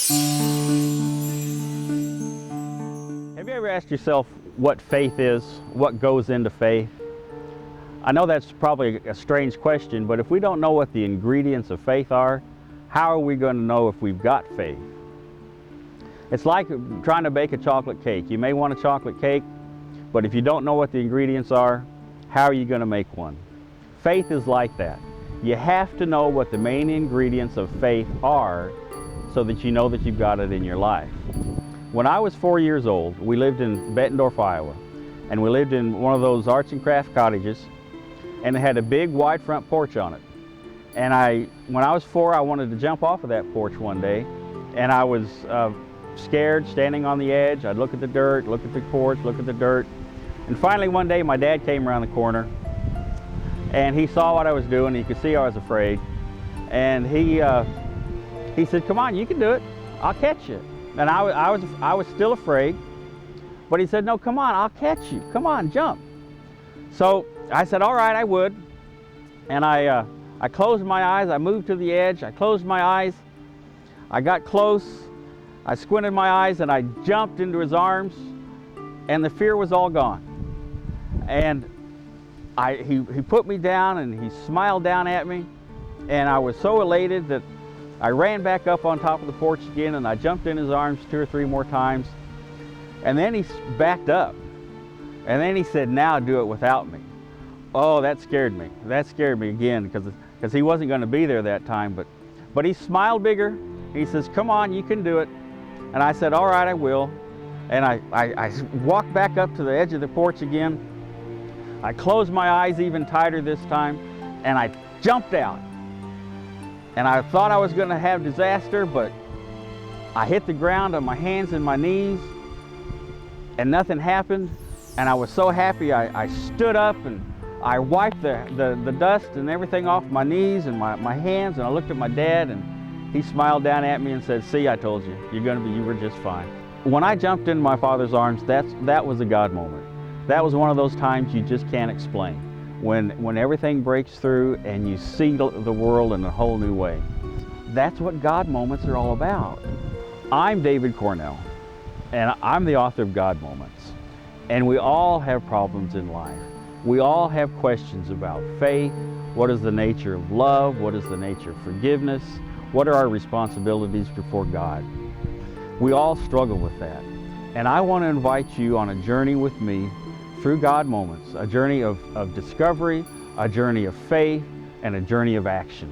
Have you ever asked yourself what faith is, what goes into faith? I know that's probably a strange question, but if we don't know what the ingredients of faith are, how are we going to know if we've got faith? It's like trying to bake a chocolate cake. You may want a chocolate cake, but if you don't know what the ingredients are, how are you going to make one? Faith is like that. You have to know what the main ingredients of faith are so that you know that you've got it in your life. When I was 4 years old, we lived in Bettendorf, Iowa, and we lived in one of those arts and craft cottages, and it had a big wide front porch on it. And when I was 4, I wanted to jump off of that porch one day, and I was scared, standing on the edge. I'd look at the dirt, look at the porch, look at the dirt. And finally one day my dad came around the corner, and he saw what I was doing. He could see I was afraid, and he said, "Come on, you can do it. I'll catch you." And I was still afraid, but he said, "No, come on, I'll catch you. Come on, jump." So I said, "All right, I would." And I closed my eyes. I moved to the edge. I closed my eyes. I got close. I squinted my eyes and I jumped into his arms, and the fear was all gone. And he put me down and he smiled down at me, and I was so elated that I ran back up on top of the porch again, and I jumped in his arms 2 or 3 more times. And then he backed up, and then he said, "Now do it without me." Oh, that scared me. That scared me again, because he wasn't going to be there that time. But he smiled bigger. He says, "Come on, you can do it." And I said, "All right, I will." And I walked back up to the edge of the porch again. I closed my eyes even tighter this time, and I jumped out. And I thought I was going to have disaster, but I hit the ground on my hands and my knees, and nothing happened. And I was so happy. I stood up and I wiped the dust and everything off my knees and my hands, and I looked at my dad, and he smiled down at me and said, "See, I told you, you were just fine." When I jumped in my father's arms, that was a God moment. That was one of those times you just can't explain. When everything breaks through and you see the world in a whole new way. That's what God moments are all about. I'm David Cornell, and I'm the author of God Moments. And we all have problems in life. We all have questions about faith. What is the nature of love? What is the nature of forgiveness? What are our responsibilities before God? We all struggle with that. And I want to invite you on a journey with me through God Moments, a journey of discovery, a journey of faith, and a journey of action.